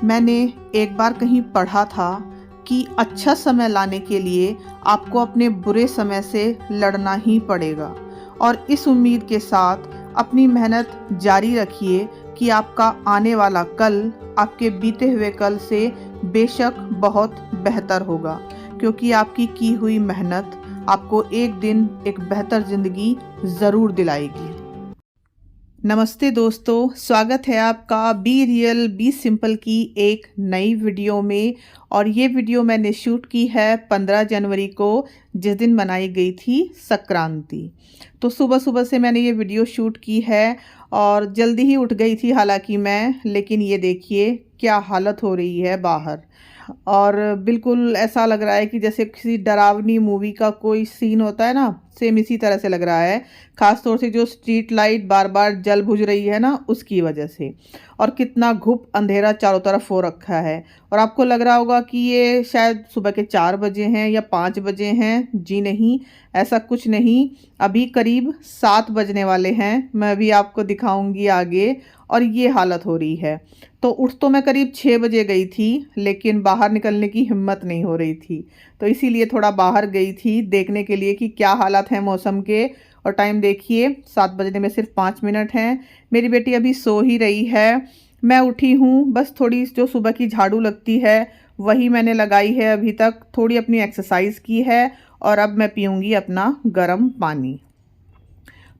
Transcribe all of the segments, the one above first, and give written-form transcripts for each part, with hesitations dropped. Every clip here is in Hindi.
मैंने एक बार कहीं पढ़ा था कि अच्छा समय लाने के लिए आपको अपने बुरे समय से लड़ना ही पड़ेगा और इस उम्मीद के साथ अपनी मेहनत जारी रखिए कि आपका आने वाला कल आपके बीते हुए कल से बेशक बहुत बेहतर होगा, क्योंकि आपकी की हुई मेहनत आपको एक दिन एक बेहतर ज़िंदगी ज़रूर दिलाएगी। नमस्ते दोस्तों, स्वागत है आपका बी रियल बी सिंपल की एक नई वीडियो में। और ये वीडियो मैंने शूट की है 15 जनवरी को, जिस दिन मनाई गई थी संक्रांति। तो सुबह सुबह से मैंने ये वीडियो शूट की है और जल्दी ही उठ गई थी हालांकि मैं, लेकिन ये देखिए क्या हालत हो रही है बाहर। और बिल्कुल ऐसा लग रहा है कि जैसे किसी डरावनी मूवी का कोई सीन होता है ना, सेम इसी तरह से लग रहा है। ख़ास तौर से जो स्ट्रीट लाइट बार बार जल बुझ रही है ना, उसकी वजह से। और कितना घुप अंधेरा चारों तरफ हो रखा है। और आपको लग रहा होगा कि ये शायद सुबह के 4 बजे हैं या 5 बजे हैं। जी नहीं, ऐसा कुछ नहीं। अभी करीब 7 बजने वाले हैं, मैं अभी आपको दिखाऊंगी आगे। और ये हालत हो रही है। तो उठ तो मैं करीब 6 बजे गई थी, लेकिन बाहर निकलने की हिम्मत नहीं हो रही थी। तो इसीलिए थोड़ा बाहर गई थी देखने के लिए कि क्या हालात हैं मौसम के। और टाइम देखिए, 7 बजने में सिर्फ 5 मिनट हैं। मेरी बेटी अभी सो ही रही है। मैं उठी हूँ, बस थोड़ी जो सुबह की झाड़ू लगती है वही मैंने लगाई है अभी तक। थोड़ी अपनी एक्सरसाइज की है और अब मैं पीऊँगी अपना गर्म पानी।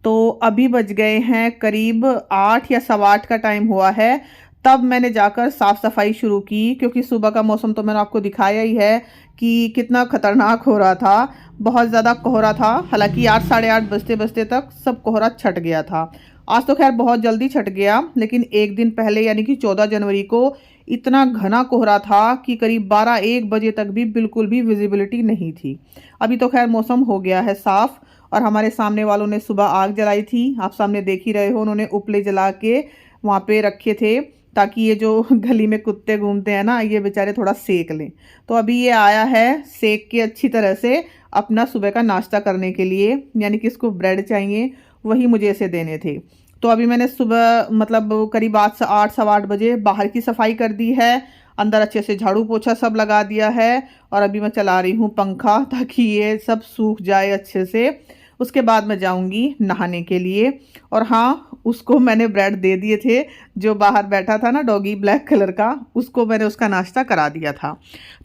तो अभी बज गए हैं करीब 8 या सवा 8 का टाइम हुआ है। तब मैंने जाकर साफ़ सफाई शुरू की, क्योंकि सुबह का मौसम तो मैंने आपको दिखाया ही है कि कितना ख़तरनाक हो रहा था। बहुत ज़्यादा कोहरा था। हालांकि 8 साढ़े 8 बजते बजते तक सब कोहरा छट गया था। आज तो खैर बहुत जल्दी छट गया, लेकिन एक दिन पहले यानी कि 14 जनवरी को इतना घना कोहरा था कि करीब 12-1 बजे तक भी बिल्कुल भी विजिबिलिटी नहीं थी। अभी तो खैर मौसम हो गया है साफ़। और हमारे सामने वालों ने सुबह आग जलाई थी, आप सामने देख ही रहे हो। उन्होंने उपले जला के वहाँ पे रखे थे ताकि ये जो गली में कुत्ते घूमते हैं ना, ये बेचारे थोड़ा सेक लें। तो अभी ये आया है सेक के अच्छी तरह से अपना सुबह का नाश्ता करने के लिए, यानी कि इसको ब्रेड चाहिए, वही मुझे इसे देने थे। तो अभी मैंने सुबह मतलब करीब 8 सवा 8 बजे बाहर की सफाई कर दी है। अंदर अच्छे से झाड़ू पोछा सब लगा दिया है। और अभी मैं चला रही हूँ पंखा ताकि ये सब सूख जाए अच्छे से। उसके बाद मैं जाऊंगी नहाने के लिए। और हाँ, उसको मैंने ब्रेड दे दिए थे। जो बाहर बैठा था ना डॉगी ब्लैक कलर का, उसको मैंने उसका नाश्ता करा दिया था।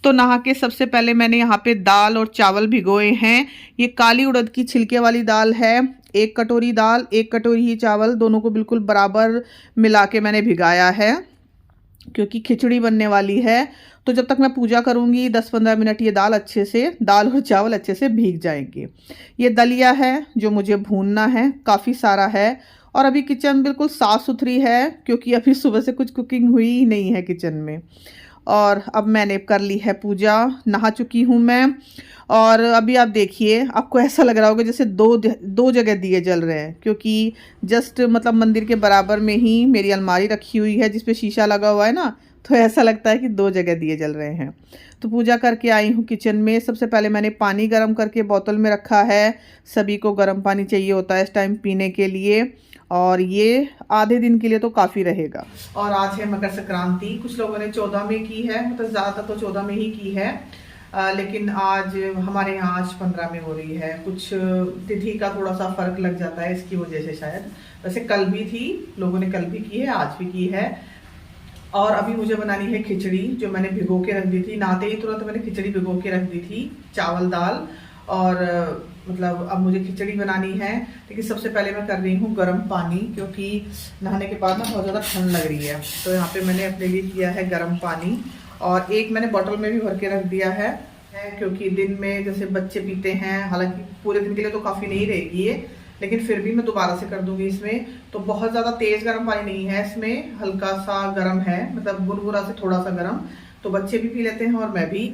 तो नहा के सबसे पहले मैंने यहाँ पे दाल और चावल भिगोए हैं। ये काली उड़द की छिलके वाली दाल है। 1 कटोरी दाल 1 कटोरी ही चावल, दोनों को बिल्कुल बराबर मिला के मैंने भिगाया है, क्योंकि खिचड़ी बनने वाली है। तो जब तक मैं पूजा करूंगी 10-15 मिनट ये दाल और चावल अच्छे से भीग जाएंगे। ये दलिया है जो मुझे भूनना है, काफ़ी सारा है। और अभी किचन बिल्कुल साफ़ सुथरी है, क्योंकि अभी सुबह से कुछ कुकिंग हुई ही नहीं है किचन में। और अब मैंने कर ली है पूजा, नहा चुकी हूँ मैं। और अभी आप देखिए, आपको ऐसा लग रहा होगा जैसे दो जगह दिए जल रहे हैं, क्योंकि जस्ट मतलब मंदिर के बराबर में ही मेरी अलमारी रखी हुई है जिस पे शीशा लगा हुआ है ना, तो ऐसा लगता है कि 2 जगह दिए जल रहे हैं। तो पूजा करके आई हूँ किचन में। सबसे पहले मैंने पानी गर्म करके बोतल में रखा है। सभी को गर्म पानी चाहिए होता है इस टाइम पीने के लिए, और ये आधे दिन के लिए तो काफ़ी रहेगा। और आज है मकर संक्रांति। कुछ लोगों ने 14 में की है, मतलब ज़्यादातर तो 14 में ही की है। लेकिन आज हमारे यहाँ आज 15 में हो रही है। कुछ तिथि का थोड़ा सा फर्क लग जाता है, इसकी वजह से शायद। वैसे कल भी थी, लोगों ने कल भी की है, आज भी की है। और अभी मुझे बनानी है खिचड़ी, जो मैंने भिगो के रख दी थी। नहाते ही तुरंत मैंने खिचड़ी भिगो के रख दी थी, चावल दाल। और मतलब अब मुझे खिचड़ी बनानी है। लेकिन सबसे पहले मैं कर रही हूँ गर्म पानी, क्योंकि नहाने के बाद ना बहुत ज़्यादा ठंड लग रही है। तो यहाँ पे मैंने अपने लिए किया है गर्म पानी। और एक मैंने बॉटल में भी भर के रख दिया है, क्योंकि दिन में जैसे बच्चे पीते हैं, हालांकि पूरे दिन के लिए तो काफ़ी नहीं रहेगी ये, लेकिन फिर भी मैं दोबारा से कर दूंगी इसमें। तो बहुत ज़्यादा तेज़ गर्म पानी नहीं है इसमें, हल्का सा गर्म है, मतलब गुनगुना से थोड़ा सा गर्म। तो बच्चे भी पी लेते हैं और मैं भी।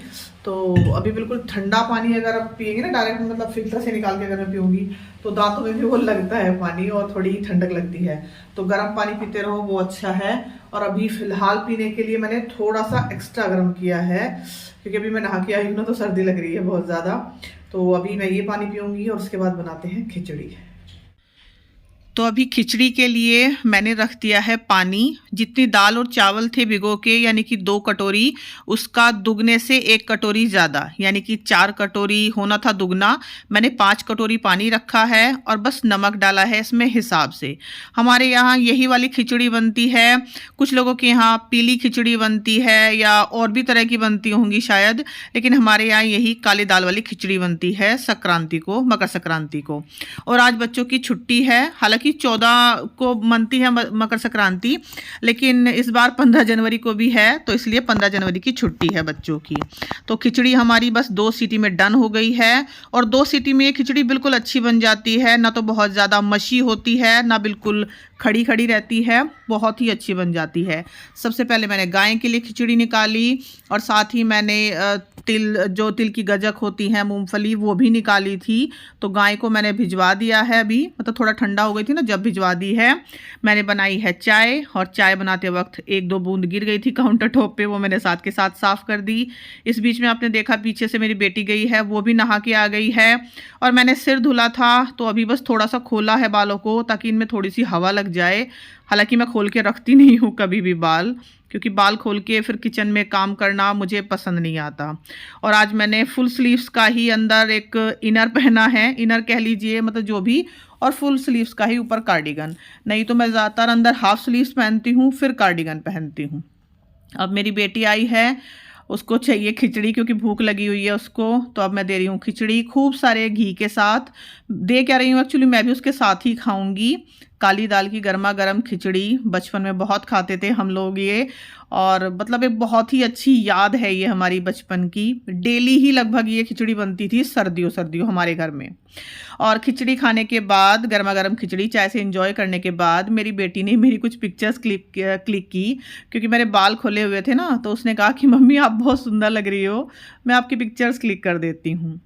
तो अभी बिल्कुल ठंडा पानी अगर आप पियेंगे ना डायरेक्ट, मतलब फिल्टर से निकाल के अगर मैं पीऊँगी, तो दांतों में भी वो लगता है पानी और थोड़ी ठंडक लगती है। तो गर्म पानी पीते रहो, वो अच्छा है। और अभी फ़िलहाल पीने के लिए मैंने थोड़ा सा एक्स्ट्रा गर्म किया है, क्योंकि अभी मैं नहा के आई हूँ ना, तो सर्दी लग रही है बहुत ज़्यादा। तो अभी मैं ये पानी पीऊँगी और उसके बाद बनाते हैं खिचड़ी। तो अभी खिचड़ी के लिए मैंने रख दिया है पानी। जितनी दाल और चावल थे भिगो के, यानी कि 2 कटोरी, उसका दुगने से 1 कटोरी ज़्यादा, यानी कि 4 कटोरी होना था दुगना। मैंने 5 कटोरी पानी रखा है और बस नमक डाला है इसमें हिसाब से। हमारे यहाँ यही वाली खिचड़ी बनती है। कुछ लोगों के यहाँ पीली खिचड़ी बनती है या और भी तरह की बनती होंगी शायद, लेकिन हमारे यहाँ यही काली दाल वाली खिचड़ी बनती है संक्रांति को, मकर संक्रांति को। और आज बच्चों की छुट्टी है। हालांकि 14 को मनती है मकर संक्रांति, लेकिन इस बार 15 जनवरी को भी है, तो इसलिए 15 जनवरी की छुट्टी है बच्चों की। तो खिचड़ी हमारी बस 2 सीटी में डन हो गई है। और 2 सीटी में खिचड़ी बिल्कुल अच्छी बन जाती है, ना तो बहुत ज़्यादा मशी होती है, ना बिल्कुल खड़ी खड़ी रहती है, बहुत ही अच्छी बन जाती है। सबसे पहले मैंने गाय के लिए खिचड़ी निकाली और साथ ही मैंने तिल की गजक होती है, मूंगफली, वो भी निकाली थी। तो गाय को मैंने भिजवा दिया है अभी, मतलब थोड़ा ठंडा हो गई थी ना जब भिजवा दी है। मैंने बनाई है चाय, और चाय बनाते वक्त 1-2 बूंद गिर गई थी काउंटर टॉप पे, वो मैंने साथ के साथ साफ़ कर दी। इस बीच में आपने देखा पीछे से मेरी बेटी गई है, वो भी नहा के आ गई है। और मैंने सिर धुला था, तो अभी बस थोड़ा सा खोला है बालों को, ताकि इनमें थोड़ी सी हवा लग जाए। हालांकि मैं खोल के रखती नहीं हूँ कभी भी बाल, क्योंकि बाल खोल के फिर किचन में काम करना मुझे पसंद नहीं आता। और आज मैंने फुल स्लीव्स का ही अंदर एक इनर पहना है, इनर कह लीजिए, मतलब जो भी, और फुल स्लीव्स का ही ऊपर कार्डिगन। नहीं तो मैं ज़्यादातर अंदर हाफ स्लीव्स पहनती हूँ, फिर कार्डिगन पहनती हूँ। अब मेरी बेटी आई है, उसको चाहिए खिचड़ी, क्योंकि भूख लगी हुई है उसको। तो अब मैं दे रही हूँ खिचड़ी खूब सारे घी के साथ। दे क्या रही हूँ, एक्चुअली मैं भी उसके साथ ही खाऊंगी। काली दाल की गर्मा गर्म खिचड़ी बचपन में बहुत खाते थे हम लोग ये, और मतलब एक बहुत ही अच्छी याद है ये हमारी बचपन की। डेली ही लगभग ये खिचड़ी बनती थी सर्दियों सर्दियों हमारे घर में। और खिचड़ी खाने के बाद, गर्मा गर्म खिचड़ी चाय से एंजॉय करने के बाद, मेरी बेटी ने मेरी कुछ पिक्चर्स क्लिक की, क्योंकि मेरे बाल खोले हुए थे ना, तो उसने कहा कि मम्मी आप बहुत सुंदर लग रही हो, मैं आपकी पिक्चर्स क्लिक कर देती हूँ।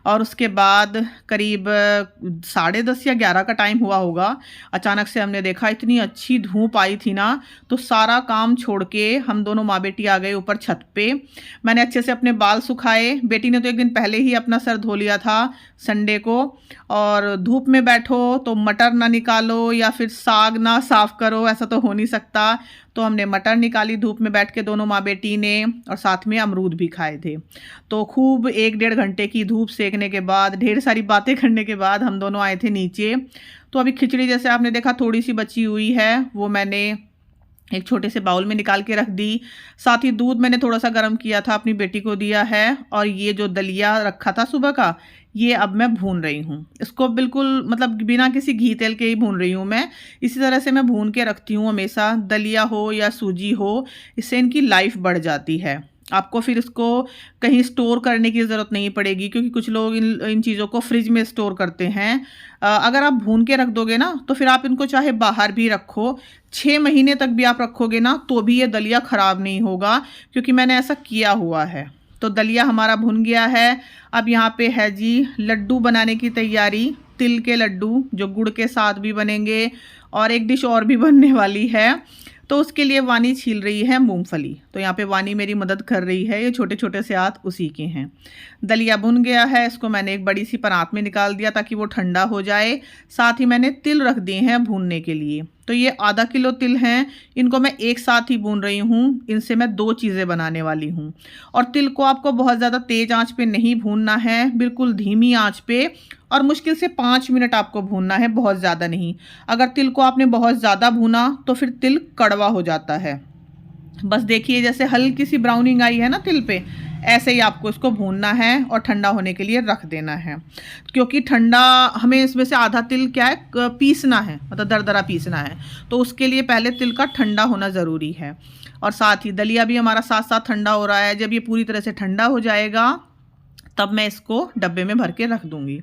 और उसके बाद करीब 10:30 या 11 का टाइम हुआ होगा, अचानक से हमने देखा इतनी अच्छी धूप आई थी ना, तो सारा काम छोड़ के हम दोनों माँ बेटी आ गए ऊपर छत पे। मैंने अच्छे से अपने बाल सुखाए। बेटी ने तो एक दिन पहले ही अपना सर धो लिया था संडे को। और धूप में बैठो तो मटर ना निकालो या फिर साग ना साफ करो, ऐसा तो हो नहीं सकता। तो हमने मटर निकाली धूप में बैठ के दोनों माँ बेटी ने, और साथ में अमरूद भी खाए थे। तो खूब 1-1.5 घंटे की धूप सेकने के बाद, ढेर सारी बातें करने के बाद हम दोनों आए थे नीचे। तो अभी खिचड़ी जैसे आपने देखा थोड़ी सी बची हुई है, वो मैंने एक छोटे से बाउल में निकाल के रख दी। साथ ही दूध मैंने थोड़ा सा गर्म किया था, अपनी बेटी को दिया है। और ये जो दलिया रखा था सुबह का, ये अब मैं भून रही हूँ। इसको बिल्कुल मतलब बिना किसी घी तेल के ही भून रही हूँ मैं। इसी तरह से मैं भून के रखती हूँ हमेशा, दलिया हो या सूजी हो, इससे इनकी लाइफ बढ़ जाती है। आपको फिर इसको कहीं स्टोर करने की ज़रूरत नहीं पड़ेगी, क्योंकि कुछ लोग इन चीज़ों को फ्रिज में स्टोर करते हैं। अगर आप भून के रख दोगे ना, तो फिर आप इनको चाहे बाहर भी रखो, 6 महीने तक भी आप रखोगे ना, तो भी ये दलिया ख़राब नहीं होगा, क्योंकि मैंने ऐसा किया हुआ है। तो दलिया हमारा भुन गया है। अब यहाँ पे है जी लड्डू बनाने की तैयारी, तिल के लड्डू जो गुड़ के साथ भी बनेंगे, और एक डिश और भी बनने वाली है। तो उसके लिए वानी छील रही है मूंगफली। तो यहाँ पे वानी मेरी मदद कर रही है, ये छोटे छोटे से हाथ उसी के हैं। दलिया भुन गया है, इसको मैंने एक बड़ी सी परात में निकाल दिया ताकि वो ठंडा हो जाए। साथ ही मैंने तिल रख दिए हैं भूनने के लिए। तो ये आधा किलो तिल हैं, इनको मैं एक साथ ही भून रही हूँ। इनसे मैं 2 चीज़ें बनाने वाली हूँ। और तिल को आपको बहुत ज़्यादा तेज़ आंच पे नहीं भूनना है, बिल्कुल धीमी आंच पे, और मुश्किल से 5 मिनट आपको भूनना है, बहुत ज़्यादा नहीं। अगर तिल को आपने बहुत ज़्यादा भूना तो फिर तिल कड़वा हो जाता है। बस देखिए जैसे हल्की सी ब्राउनिंग आई है ना तिल पे, ऐसे ही आपको इसको भूनना है और ठंडा होने के लिए रख देना है। क्योंकि ठंडा, हमें इसमें से आधा तिल क्या है पीसना है, मतलब दरदरा पीसना है, तो उसके लिए पहले तिल का ठंडा होना ज़रूरी है। और साथ ही दलिया भी हमारा साथ साथ ठंडा हो रहा है। जब ये पूरी तरह से ठंडा हो जाएगा तब मैं इसको डब्बे में भर के रख दूंगी।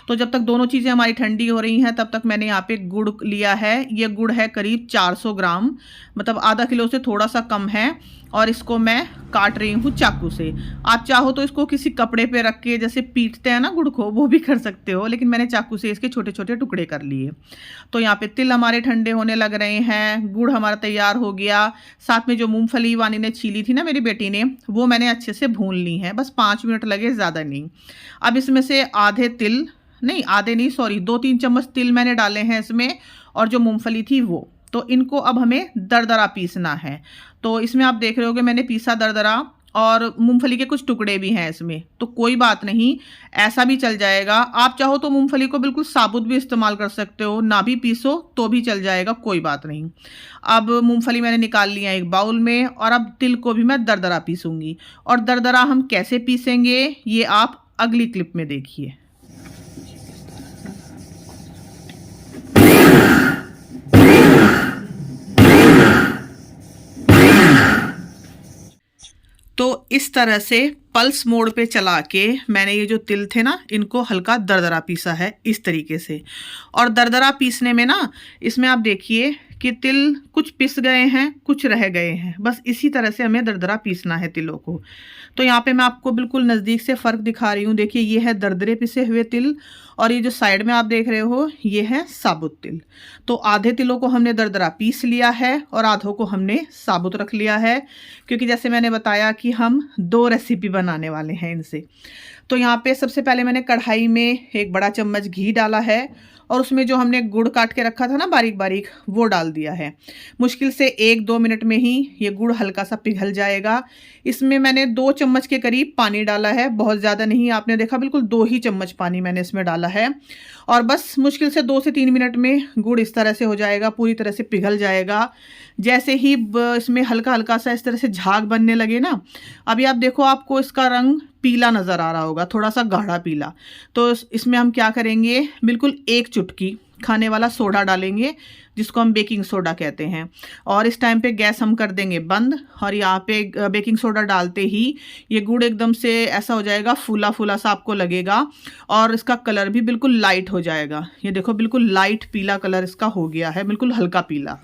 तो जब तक दोनों चीज़ें हमारी ठंडी हो रही हैं, तब तक मैंने यहाँ पे गुड़ लिया है। ये गुड़ है करीब 400 ग्राम, मतलब आधा किलो से थोड़ा सा कम है। और इसको मैं काट रही हूँ चाकू से। आप चाहो तो इसको किसी कपड़े पे रख के जैसे पीटते हैं ना गुड़ को, वो भी कर सकते हो, लेकिन मैंने चाकू से इसके छोटे छोटे टुकड़े कर लिए। तो यहाँ पे तिल हमारे ठंडे होने लग रहे हैं, गुड़ हमारा तैयार हो गया। साथ में जो मूंगफली वानी ने छीली थी ना मेरी बेटी ने, वो मैंने अच्छे से भून ली है, बस 5 मिनट लगे, ज़्यादा नहीं। अब इसमें से आधे नहीं 2-3 चम्मच तिल मैंने डाले हैं इसमें, और जो मूंगफली थी वो। तो इनको अब हमें दरदरा पीसना है। तो इसमें आप देख रहे होगे मैंने पीसा दरदरा, और मूंगफली के कुछ टुकड़े भी हैं इसमें, तो कोई बात नहीं, ऐसा भी चल जाएगा। आप चाहो तो मूंगफली को बिल्कुल साबुत भी इस्तेमाल कर सकते हो, ना भी पीसो तो भी चल जाएगा, कोई बात नहीं। अब मूंगफली मैंने निकाल लिया एक बाउल में, और अब तिल को भी मैं दरदरा पीसूंगी। और दरदरा हम कैसे पीसेंगे ये आप अगली क्लिप में देखिए। तो इस तरह से पल्स मोड पे चला के मैंने ये जो तिल थे ना, इनको हल्का दरदरा पीसा है इस तरीके से। और दरदरा पीसने में ना, इसमें आप देखिए कि तिल कुछ पिस गए हैं, कुछ रह गए हैं, बस इसी तरह से हमें दरदरा पीसना है तिलों को। तो यहाँ पे मैं आपको बिल्कुल नज़दीक से फ़र्क दिखा रही हूँ। देखिए ये है दरदरे पिसे हुए तिल, और ये जो साइड में आप देख रहे हो ये है साबुत तिल। तो आधे तिलों को हमने दरदरा पीस लिया है और आधों को हमने साबुत रख लिया है, क्योंकि जैसे मैंने बताया कि हम 2 रेसिपी बनाने वाले हैं इनसे। तो यहाँ पे सबसे पहले मैंने कढ़ाई में 1 बड़ा चम्मच घी डाला है, और उसमें जो हमने गुड़ काट के रखा था ना बारीक बारीक, वो डाल दिया है। मुश्किल से 1-2 मिनट में ही ये गुड़ हल्का सा पिघल जाएगा। इसमें मैंने 2 चम्मच के करीब पानी डाला है, बहुत ज़्यादा नहीं, आपने देखा बिल्कुल 2 ही चम्मच पानी मैंने इसमें डाला है। और बस मुश्किल से 2 से 3 मिनट में गुड़ इस तरह से हो जाएगा, पूरी तरह से पिघल जाएगा। जैसे ही इसमें हल्का हल्का सा इस तरह से झाग बनने लगे ना, अभी आप देखो आपको इसका रंग पीला नज़र आ रहा होगा, थोड़ा सा गाढ़ा पीला। तो इसमें हम क्या करेंगे, बिल्कुल 1 चुटकी खाने वाला सोडा डालेंगे, जिसको हम बेकिंग सोडा कहते हैं। और इस टाइम पे गैस हम कर देंगे बंद, और यहाँ पे बेकिंग सोडा डालते ही ये गुड़ एकदम से ऐसा हो जाएगा, फूला फूला सा आपको लगेगा, और इसका कलर भी बिल्कुल लाइट हो जाएगा। ये देखो बिल्कुल लाइट पीला कलर इसका हो गया है, बिल्कुल हल्का पीला।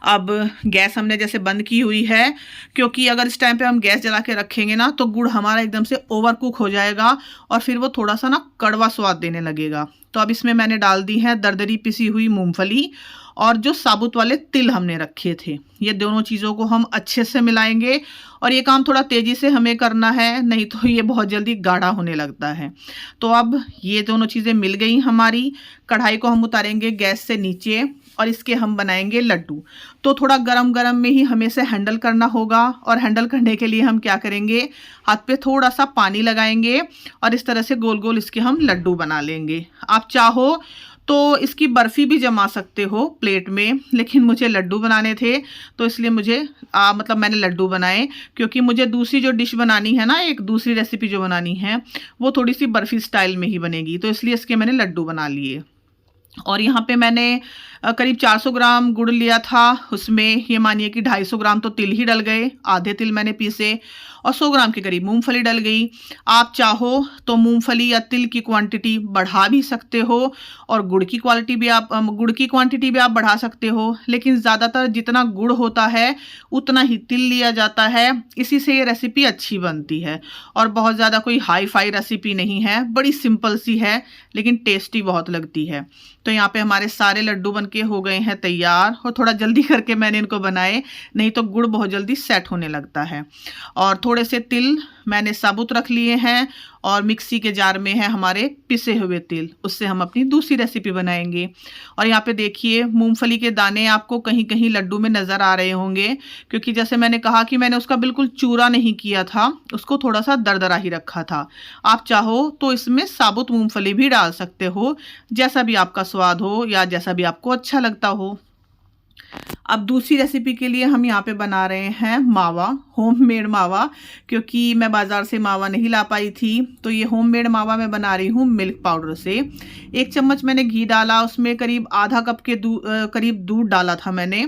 अब गैस हमने जैसे बंद की हुई है, क्योंकि अगर इस टाइम पे हम गैस जला के रखेंगे ना, तो गुड़ हमारा एकदम से ओवर कुक हो जाएगा, और फिर वो थोड़ा सा ना कड़वा स्वाद देने लगेगा। तो अब इसमें मैंने डाल दी है दरदरी पिसी हुई मूंगफली, और जो साबुत वाले तिल हमने रखे थे। ये दोनों चीज़ों को हम अच्छे से मिलाएंगे, और ये काम थोड़ा तेज़ी से हमें करना है, नहीं तो ये बहुत जल्दी गाढ़ा होने लगता है। तो अब ये दोनों चीज़ें मिल गई हमारी। कढ़ाई को हम उतारेंगे गैस से नीचे, और इसके हम बनाएंगे लड्डू। तो थोड़ा गरम गरम में ही हमें इसे हैंडल करना होगा, और हैंडल करने के लिए हम क्या करेंगे, हाथ पे थोड़ा सा पानी लगाएंगे, और इस तरह से गोल गोल इसके हम लड्डू बना लेंगे। आप चाहो तो इसकी बर्फ़ी भी जमा सकते हो प्लेट में, लेकिन मुझे लड्डू बनाने थे, तो इसलिए मुझे मतलब मैंने लड्डू बनाए, क्योंकि मुझे दूसरी जो डिश बनानी है ना, एक दूसरी रेसिपी जो बनानी है, वो थोड़ी सी बर्फ़ी स्टाइल में ही बनेगी, तो इसलिए इसके मैंने लड्डू बना लिए। और यहाँ पे मैंने करीब 400 ग्राम गुड़ लिया था, उसमें ये मानिए कि 250 ग्राम तो तिल ही डल गए, आधे तिल मैंने पीसे, और 100 ग्राम के करीब मूंगफली डल गई। आप चाहो तो मूंगफली या तिल की क्वांटिटी बढ़ा भी सकते हो, और गुड़ की क्वांटिटी भी आप बढ़ा सकते हो, लेकिन ज़्यादातर जितना गुड़ होता है उतना ही तिल लिया जाता है। इसी से ये रेसिपी अच्छी बनती है, और बहुत ज़्यादा कोई हाई फाई रेसिपी नहीं है, बड़ी सिंपल सी है, लेकिन टेस्टी बहुत लगती है। तो यहाँ पे हमारे सारे लड्डू बनके हो गए हैं तैयार, और थोड़ा जल्दी करके मैंने इनको बनाए, नहीं तो गुड़ बहुत जल्दी सेट होने लगता है। और थोड़े से तिल मैंने साबुत रख लिए हैं, और मिक्सी के जार में है हमारे पिसे हुए तिल, उससे हम अपनी दूसरी रेसिपी बनाएंगे। और यहाँ पे देखिए मूंगफली के दाने आपको कहीं कहीं लड्डू में नज़र आ रहे होंगे, क्योंकि जैसे मैंने कहा कि मैंने उसका बिल्कुल चूरा नहीं किया था, उसको थोड़ा सा दरदरा ही रखा था। आप चाहो तो इसमें साबुत मूंगफली भी डाल सकते हो, जैसा भी आपका स्वाद हो या जैसा भी आपको अच्छा लगता हो। अब दूसरी रेसिपी के लिए हम यहाँ पे बना रहे हैं मावा, होममेड मावा, क्योंकि मैं बाज़ार से मावा नहीं ला पाई थी, तो ये होममेड मावा मैं बना रही हूँ मिल्क पाउडर से। 1 चम्मच मैंने घी डाला, उसमें करीब आधा कप के करीब दूध डाला था मैंने,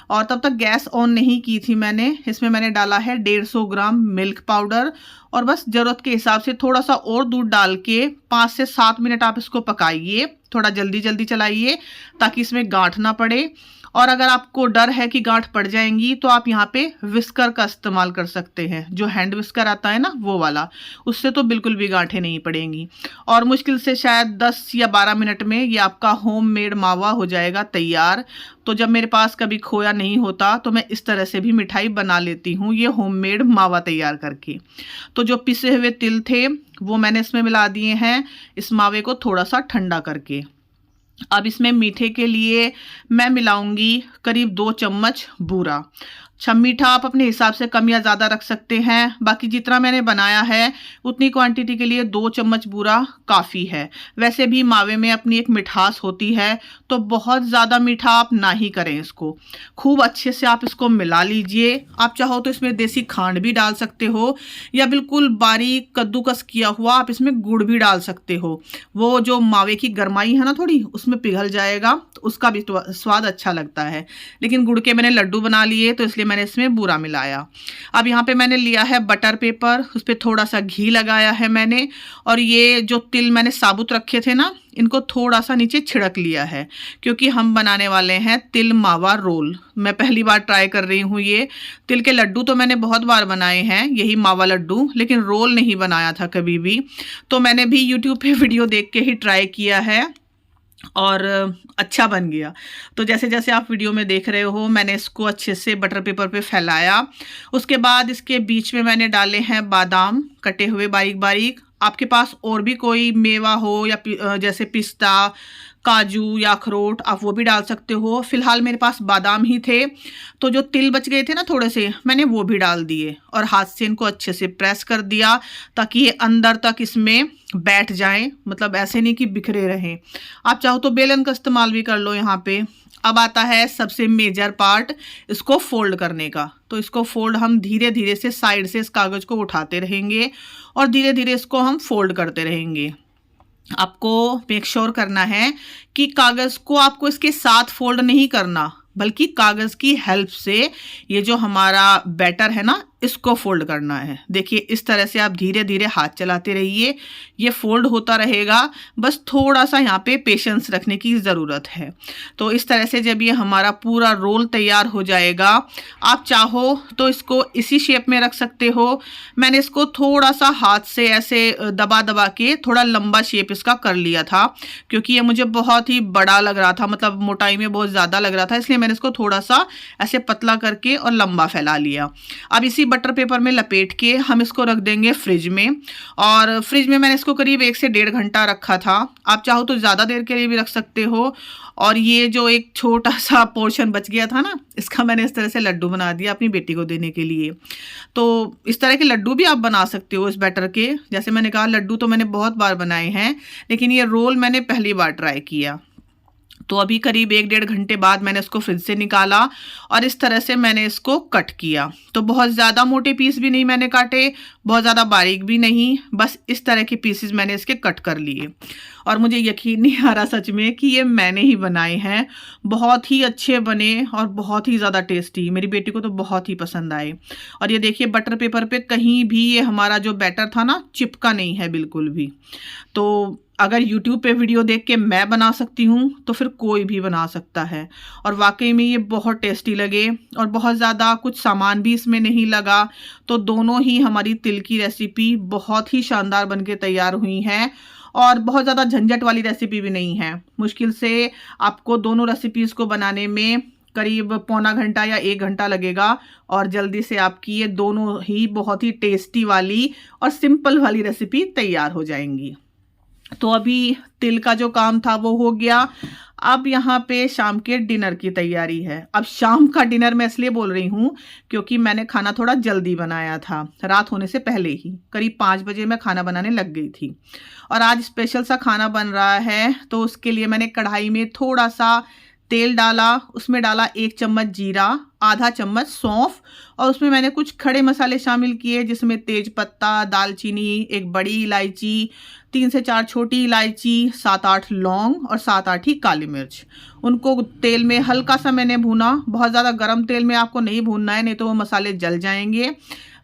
और तब तक गैस ऑन नहीं की थी मैंने। इसमें मैंने डाला है 150 ग्राम मिल्क पाउडर, और बस ज़रूरत के हिसाब से थोड़ा सा और दूध डाल के 5 से 7 मिनट आप इसको पकाइए, थोड़ा जल्दी जल्दी चलाइए ताकि इसमें गांठ ना पड़े। और अगर आपको डर है कि गांठ पड़ जाएंगी, तो आप यहाँ पे विस्कर का इस्तेमाल कर सकते हैं, जो हैंड विस्कर आता है ना वो वाला, उससे तो बिल्कुल भी गांठें नहीं पड़ेंगी। और मुश्किल से शायद 10 या 12 मिनट में ये आपका होममेड मावा हो जाएगा तैयार। तो जब मेरे पास कभी खोया नहीं होता, तो मैं इस तरह से भी मिठाई बना लेती हूँ, ये होममेड मावा तैयार करके। तो जो पिसे हुए तिल थे वो मैंने इसमें मिला दिए हैं, इस मावे को थोड़ा सा ठंडा करके। अब इसमें मीठे के लिए मैं मिलाऊंगी करीब 2 चम्मच बूरा। अच्छा, मीठा आप अपने हिसाब से कम या ज़्यादा रख सकते हैं। बाकी जितना मैंने बनाया है उतनी क्वांटिटी के लिए 2 चम्मच बूरा काफ़ी है। वैसे भी मावे में अपनी एक मिठास होती है, तो बहुत ज़्यादा मीठा आप ना ही करें इसको। खूब अच्छे से आप इसको मिला लीजिए। आप चाहो तो इसमें देसी खांड भी डाल सकते हो, या बिल्कुल बारीक कद्दूकस किया हुआ आप इसमें गुड़ भी डाल सकते हो। वो जो मावे की गरमाई है ना थोड़ी, उसमें पिघल जाएगा, तो उसका भी स्वाद अच्छा लगता है। लेकिन गुड़ के मैंने लड्डू बना लिए, तो इसलिए मैंने इसमें बूरा मिलाया। अब यहाँ पे मैंने लिया है बटर पेपर, उस पर थोड़ा सा घी लगाया है मैंने, और ये जो तिल मैंने साबुत रखे थे ना, इनको थोड़ा सा नीचे छिड़क लिया है, क्योंकि हम बनाने वाले हैं तिल मावा रोल। मैं पहली बार ट्राई कर रही हूँ ये। तिल के लड्डू तो मैंने बहुत बार बनाए हैं, यही मावा लड्डू, लेकिन रोल नहीं बनाया था कभी भी। तो मैंने भी यूट्यूब पे वीडियो देख के ही ट्राई किया है, और अच्छा बन गया। तो जैसे जैसे आप वीडियो में देख रहे हो, मैंने इसको अच्छे से बटर पेपर पे फैलाया। उसके बाद इसके बीच में मैंने डाले हैं बादाम कटे हुए बारीक बारीक। आपके पास और भी कोई मेवा हो, या जैसे पिस्ता, काजू या अखरोट, आप वो भी डाल सकते हो। फिलहाल मेरे पास बादाम ही थे, तो जो तिल बच गए थे ना थोड़े से, मैंने वो भी डाल दिए, और हाथ से इनको अच्छे से प्रेस कर दिया, ताकि ये अंदर तक इसमें बैठ जाएं। मतलब ऐसे नहीं कि बिखरे रहें। आप चाहो तो बेलन का इस्तेमाल भी कर लो यहाँ पे। अब आता है सबसे मेजर पार्ट, इसको फोल्ड करने का। तो इसको फोल्ड हम धीरे धीरे से साइड से इस कागज़ को उठाते रहेंगे, और धीरे धीरे इसको हम फोल्ड करते रहेंगे। आपको मेक श्योर करना है कि कागज़ को आपको इसके साथ फोल्ड नहीं करना, बल्कि कागज़ की हेल्प से ये जो हमारा बैटर है ना, इसको फोल्ड करना है। देखिए इस तरह से आप धीरे धीरे हाथ चलाते रहिए, ये फोल्ड होता रहेगा। बस थोड़ा सा यहाँ पे पेशेंस रखने की ज़रूरत है। तो इस तरह से जब ये हमारा पूरा रोल तैयार हो जाएगा, आप चाहो तो इसको इसी शेप में रख सकते हो। मैंने इसको थोड़ा सा हाथ से ऐसे दबा दबा के थोड़ा लंबा शेप इसका कर लिया था, क्योंकि ये मुझे बहुत ही बड़ा लग रहा था, मतलब मोटाई में बहुत ज़्यादा लग रहा था, इसलिए मैंने इसको थोड़ा सा ऐसे पतला करके और लंबा फैला लिया। अब इसी बटर पेपर में लपेट के हम इसको रख देंगे फ्रिज में, और फ्रिज में मैंने इसको करीब 1 से 1.5 घंटा रखा था। आप चाहो तो ज़्यादा देर के लिए भी रख सकते हो। और ये जो एक छोटा सा पोर्शन बच गया था ना, इसका मैंने इस तरह से लड्डू बना दिया अपनी बेटी को देने के लिए। तो इस तरह के लड्डू भी आप बना सकते हो इस बैटर के। जैसे मैंने कहा, लड्डू तो मैंने बहुत बार बनाए हैं, लेकिन ये रोल मैंने पहली बार ट्राई किया। तो अभी करीब 1-1.5 घंटे बाद मैंने इसको फ्रिज से निकाला, और इस तरह से मैंने इसको कट किया। तो बहुत ज़्यादा मोटे पीस भी नहीं मैंने काटे, बहुत ज़्यादा बारीक भी नहीं, बस इस तरह के पीसेस मैंने इसके कट कर लिए। और मुझे यकीन नहीं आ रहा सच में कि ये मैंने ही बनाए हैं। बहुत ही अच्छे बने और बहुत ही ज़्यादा टेस्टी, मेरी बेटी को तो बहुत ही पसंद आए। और ये देखिए बटर पेपर पे कहीं भी ये हमारा जो बैटर था ना, चिपका नहीं है बिल्कुल भी। तो अगर YouTube पे वीडियो देख के मैं बना सकती हूँ, तो फिर कोई भी बना सकता है। और वाकई में ये बहुत टेस्टी लगे, और बहुत ज़्यादा कुछ सामान भी इसमें नहीं लगा। तो दोनों ही हमारी तिल की रेसिपी बहुत ही शानदार बनके तैयार हुई हैं, और बहुत ज़्यादा झंझट वाली रेसिपी भी नहीं है। मुश्किल से आपको दोनों रेसिपीज़ को बनाने में करीब पौना घंटा या 1 घंटा लगेगा, और जल्दी से आपकी ये दोनों ही बहुत ही टेस्टी वाली और सिंपल वाली रेसिपी तैयार हो जाएंगी। तो अभी तिल का जो काम था वो हो गया। अब यहाँ पे शाम के डिनर की तैयारी है। अब शाम का डिनर मैं इसलिए बोल रही हूँ क्योंकि मैंने खाना थोड़ा जल्दी बनाया था, रात होने से पहले ही करीब 5 बजे मैं खाना बनाने लग गई थी। और आज स्पेशल सा खाना बन रहा है, तो उसके लिए मैंने कढ़ाई में थोड़ा सा तेल डाला, उसमें डाला 1 चम्मच जीरा, आधा चम्मच सौंफ, और उसमें मैंने कुछ खड़े मसाले शामिल किए, जिसमें तेज पत्ता, दालचीनी, एक बड़ी इलायची, 3 से 4 छोटी इलायची, 7-8 लौंग और 7-8 ही काली मिर्च। उनको तेल में हल्का सा मैंने भूना। बहुत ज़्यादा गर्म तेल में आपको नहीं भूनना है, नहीं तो वो मसाले जल जाएंगे।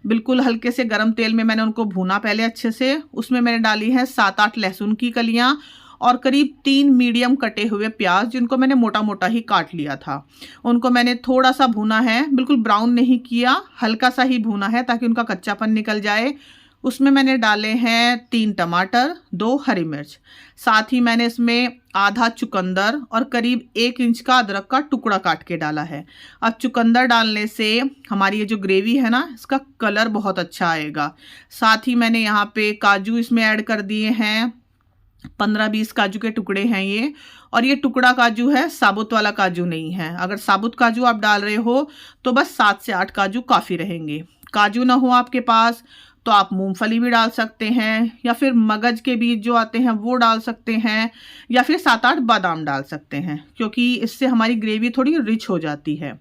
बिल्कुल हल्के से गर्म तेल में मैंने उनको भूना पहले अच्छे से। उसमें मैंने डाली है 7-8 लहसुन की कलियाँ, और करीब 3 मीडियम कटे हुए प्याज, जिनको मैंने मोटा मोटा ही काट लिया था। उनको मैंने थोड़ा सा भूना है, बिल्कुल ब्राउन नहीं किया, हल्का सा ही भूना है ताकि उनका कच्चापन निकल जाए। उसमें मैंने डाले हैं 3 टमाटर, 2 हरी मिर्च, साथ ही मैंने इसमें आधा चुकंदर और करीब 1 इंच का अदरक का टुकड़ा काट के डाला है। अब चुकंदर डालने से हमारी ये जो ग्रेवी है ना, इसका कलर बहुत अच्छा आएगा। साथ ही मैंने यहाँ पे काजू इसमें ऐड कर दिए हैं, 15-20 काजू के टुकड़े हैं ये। और ये टुकड़ा काजू है, साबुत वाला काजू नहीं है। अगर साबुत काजू आप डाल रहे हो तो बस 7 से 8 काजू काफ़ी रहेंगे। काजू ना हो आपके पास तो आप मूंगफली भी डाल सकते हैं, या फिर मगज के बीज जो आते हैं वो डाल सकते हैं, या फिर 7-8 बादाम डाल सकते हैं, क्योंकि इससे हमारी ग्रेवी थोड़ी रिच हो जाती है।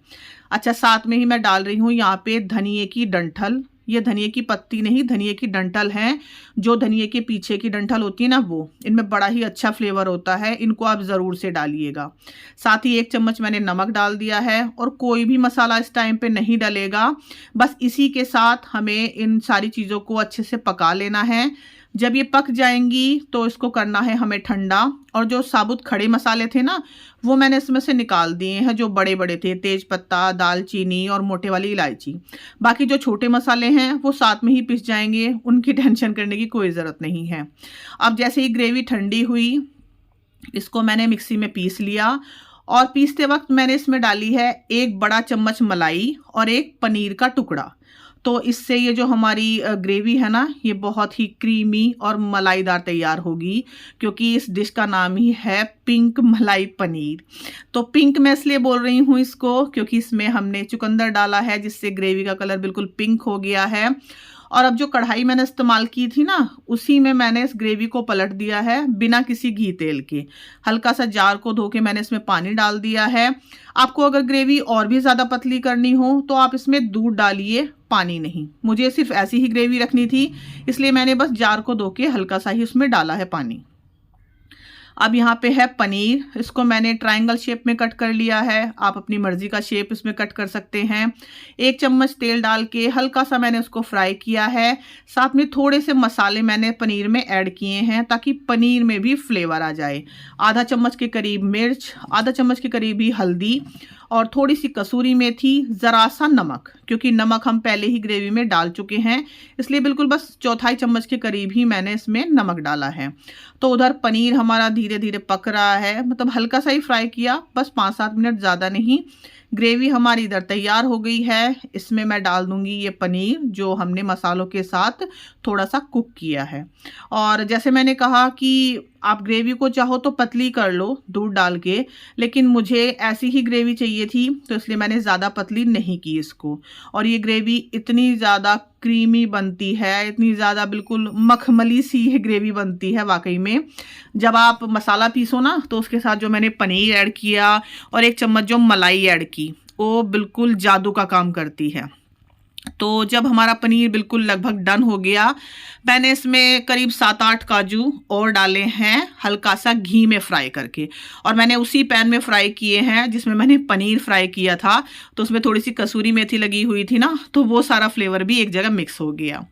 अच्छा, साथ में ही मैं डाल रही हूँ यहाँ पे धनिए की डंठल। ये धनिए की पत्ती नहीं, धनिए की डंठल है। जो धनिए के पीछे की डंठल होती है ना, वो इनमें बड़ा ही अच्छा फ्लेवर होता है। इनको आप ज़रूर से डालिएगा। साथ ही 1 चम्मच मैंने नमक डाल दिया है। और कोई भी मसाला इस टाइम पे नहीं डलेगा, बस इसी के साथ हमें इन सारी चीज़ों को अच्छे से पका लेना है। जब ये पक जाएंगी तो इसको करना है हमें ठंडा। और जो साबुत खड़े मसाले थे ना, वो मैंने इसमें से निकाल दिए हैं, जो बड़े बड़े थे, तेज पत्ता, दालचीनी और मोटे वाली इलायची। बाकी जो छोटे मसाले हैं वो साथ में ही पिस जाएंगे, उनकी टेंशन करने की कोई ज़रूरत नहीं है। अब जैसे ही ग्रेवी ठंडी हुई, इसको मैंने मिक्सी में पीस लिया। और पीसते वक्त मैंने इसमें डाली है 1 बड़ा चम्मच मलाई और 1 पनीर का टुकड़ा। तो इससे ये जो हमारी ग्रेवी है ना, ये बहुत ही क्रीमी और मलाईदार तैयार होगी, क्योंकि इस डिश का नाम ही है पिंक मलाई पनीर। तो पिंक मैं इसलिए बोल रही हूँ इसको, क्योंकि इसमें हमने चुकंदर डाला है, जिससे ग्रेवी का कलर बिल्कुल पिंक हो गया है। और अब जो कढ़ाई मैंने इस्तेमाल की थी ना, उसी में मैंने इस ग्रेवी को पलट दिया है बिना किसी घी तेल के। हल्का सा जार को धो के मैंने इसमें पानी डाल दिया है। आपको अगर ग्रेवी और भी ज़्यादा पतली करनी हो तो आप इसमें दूध डालिए, पानी नहीं। मुझे सिर्फ ऐसी ही ग्रेवी रखनी थी, इसलिए मैंने बस जार को धो के हल्का सा ही उसमें डाला है पानी। अब यहाँ पे है पनीर। इसको मैंने ट्रायंगल शेप में कट कर लिया है। आप अपनी मर्जी का शेप इसमें कट कर सकते हैं। 1 चम्मच तेल डाल के हल्का सा मैंने उसको फ्राई किया है। साथ में थोड़े से मसाले मैंने पनीर में ऐड किए हैं, ताकि पनीर में भी फ्लेवर आ जाए। आधा चम्मच के करीब मिर्च, आधा चम्मच के करीब ही हल्दी, और थोड़ी सी कसूरी मेथी, ज़रा सा नमक, क्योंकि नमक हम पहले ही ग्रेवी में डाल चुके हैं, इसलिए बिल्कुल बस 1/4 चम्मच के करीब ही मैंने इसमें नमक डाला है। तो उधर पनीर हमारा धीरे धीरे पक रहा है, मतलब हल्का सा ही फ्राई किया, बस 5-7 मिनट, ज़्यादा नहीं। ग्रेवी हमारी इधर तैयार हो गई है। इसमें मैं डाल दूंगी ये पनीर, जो हमने मसालों के साथ थोड़ा सा कुक किया है। और जैसे मैंने कहा कि आप ग्रेवी को चाहो तो पतली कर लो दूध डाल के, लेकिन मुझे ऐसी ही ग्रेवी चाहिए थी, तो इसलिए मैंने ज़्यादा पतली नहीं की इसको। और ये ग्रेवी इतनी ज़्यादा क्रीमी बनती है, इतनी ज़्यादा बिल्कुल मखमली सी ये ग्रेवी बनती है वाकई में। जब आप मसाला पीसो ना, तो उसके साथ जो मैंने पनीर ऐड किया और 1 चम्मच जो मलाई ऐड की, वो बिल्कुल जादू का काम करती है। तो जब हमारा पनीर बिल्कुल लगभग डन हो गया, मैंने इसमें करीब 7-8 काजू और डाले हैं, हल्का सा घी में फ्राई करके। और मैंने उसी पैन में फ्राई किए हैं जिसमें मैंने पनीर फ्राई किया था। तो उसमें थोड़ी सी कसूरी मेथी लगी हुई थी ना, तो वो सारा फ्लेवर भी एक जगह मिक्स हो गया।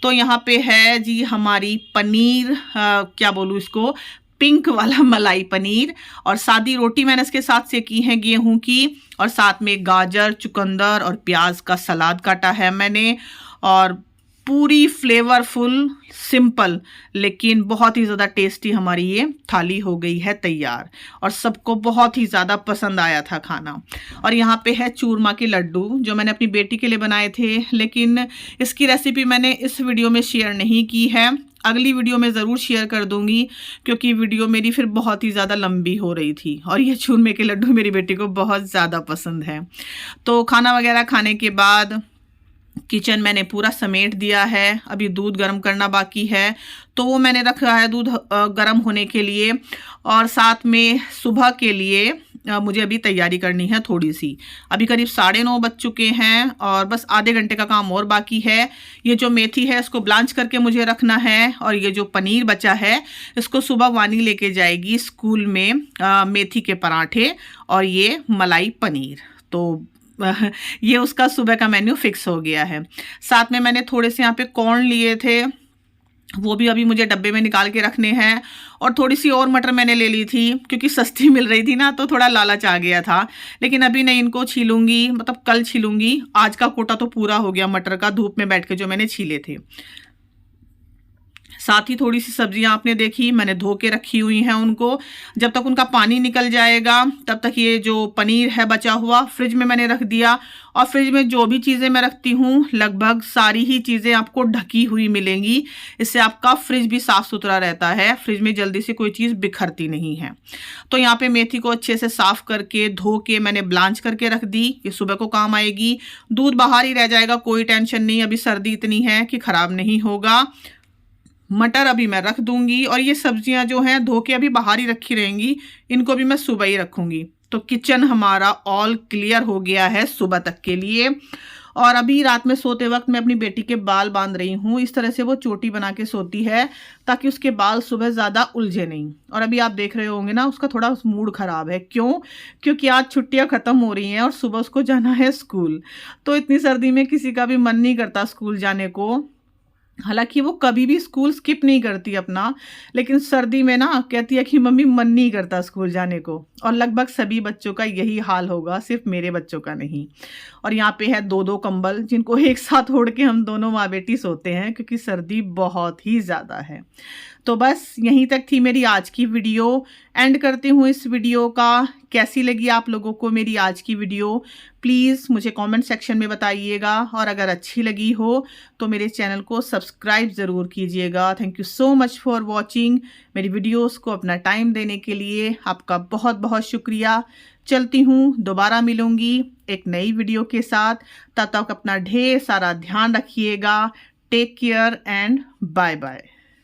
तो यहाँ पे है जी हमारी पनीर, क्या बोलूँ इसको, पिंक वाला मलाई पनीर। और सादी रोटी मैंने इसके साथ सेकी है गेहूं की, और साथ में गाजर, चुकंदर और प्याज का सलाद काटा है मैंने। और पूरी फ्लेवरफुल, सिंपल लेकिन बहुत ही ज़्यादा टेस्टी हमारी ये थाली हो गई है तैयार, और सबको बहुत ही ज़्यादा पसंद आया था खाना। और यहाँ पे है चूरमा के लड्डू, जो मैंने अपनी बेटी के लिए बनाए थे, लेकिन इसकी रेसिपी मैंने इस वीडियो में शेयर नहीं की है। अगली वीडियो में ज़रूर शेयर कर दूंगी, क्योंकि वीडियो मेरी फिर बहुत ही ज़्यादा लंबी हो रही थी, और ये चूरमे के लड्डू मेरी बेटी को बहुत ज़्यादा पसंद है। तो खाना वगैरह खाने के बाद किचन मैंने पूरा समेट दिया है। अभी दूध गर्म करना बाकी है, तो वो मैंने रखा है दूध गर्म होने के लिए। और साथ में सुबह के लिए मुझे अभी तैयारी करनी है थोड़ी सी। अभी करीब 9:30 बज चुके हैं, और बस आधे घंटे का काम और बाकी है। ये जो मेथी है इसको ब्लांच करके मुझे रखना है, और ये जो पनीर बचा है इसको सुबह वानी लेके जाएगी स्कूल में, मेथी के पराठे और ये मलाई पनीर। तो ये उसका सुबह का मेन्यू फिक्स हो गया है। साथ में मैंने थोड़े से यहाँ पे कॉर्न लिए थे, वो भी अभी मुझे डब्बे में निकाल के रखने हैं। और थोड़ी सी और मटर मैंने ले ली थी, क्योंकि सस्ती मिल रही थी ना, तो थोड़ा लालच आ गया था। लेकिन अभी नहीं, इनको छीलूंगी, मतलब कल छीलूंगी। आज का कोटा तो पूरा हो गया मटर का, धूप में बैठ के जो मैंने छीले थे। साथ ही थोड़ी सी सब्जियां आपने देखी मैंने धो के रखी हुई हैं उनको। जब तक उनका पानी निकल जाएगा तब तक ये जो पनीर है बचा हुआ फ्रिज में मैंने रख दिया। और फ्रिज में जो भी चीज़ें मैं रखती हूँ लगभग सारी ही चीज़ें आपको ढकी हुई मिलेंगी। इससे आपका फ्रिज भी साफ़ सुथरा रहता है, फ्रिज में जल्दी से कोई चीज़ बिखरती नहीं है। तो यहाँ पे मेथी को अच्छे से साफ़ करके धो के मैंने ब्लांच करके रख दी, ये सुबह को काम आएगी। दूध बाहर ही रह जाएगा, कोई टेंशन नहीं, अभी सर्दी इतनी है कि ख़राब नहीं होगा। मटर अभी मैं रख दूंगी और ये सब्जियां जो हैं धो के अभी बाहर ही रखी रहेंगी, इनको भी मैं सुबह ही रखूंगी। तो किचन हमारा ऑल क्लियर हो गया है सुबह तक के लिए। और अभी रात में सोते वक्त मैं अपनी बेटी के बाल बांध रही हूँ। इस तरह से वो चोटी बना के सोती है ताकि उसके बाल सुबह ज़्यादा उलझे नहीं। और अभी आप देख रहे होंगे ना उसका थोड़ा मूड ख़राब है। क्यों? क्योंकि आज छुट्टियाँ ख़त्म हो रही हैं और सुबह उसको जाना है स्कूल। तो इतनी सर्दी में किसी का भी मन नहीं करता स्कूल जाने को। हालांकि वो कभी भी स्कूल स्किप नहीं करती अपना, लेकिन सर्दी में ना कहती है कि मम्मी मन नहीं करता स्कूल जाने को। और लगभग सभी बच्चों का यही हाल होगा, सिर्फ मेरे बच्चों का नहीं। और यहाँ पे है 2-2 कंबल जिनको एक साथ ओढ़ के हम दोनों माँ बेटी सोते हैं क्योंकि सर्दी बहुत ही ज़्यादा है। तो बस यहीं तक थी मेरी आज की वीडियो। एंड करती हूँ इस वीडियो का। कैसी लगी आप लोगों को मेरी आज की वीडियो प्लीज़ मुझे कमेंट सेक्शन में बताइएगा। और अगर अच्छी लगी हो तो मेरे चैनल को सब्सक्राइब ज़रूर कीजिएगा। Thank you so much for watching. मेरी वीडियोस को अपना टाइम देने के लिए आपका बहुत बहुत शुक्रिया। चलती हूँ, दोबारा मिलूँगी एक नई वीडियो के साथ। तब तक अपना ढेर सारा ध्यान रखिएगा। Take care and bye bye.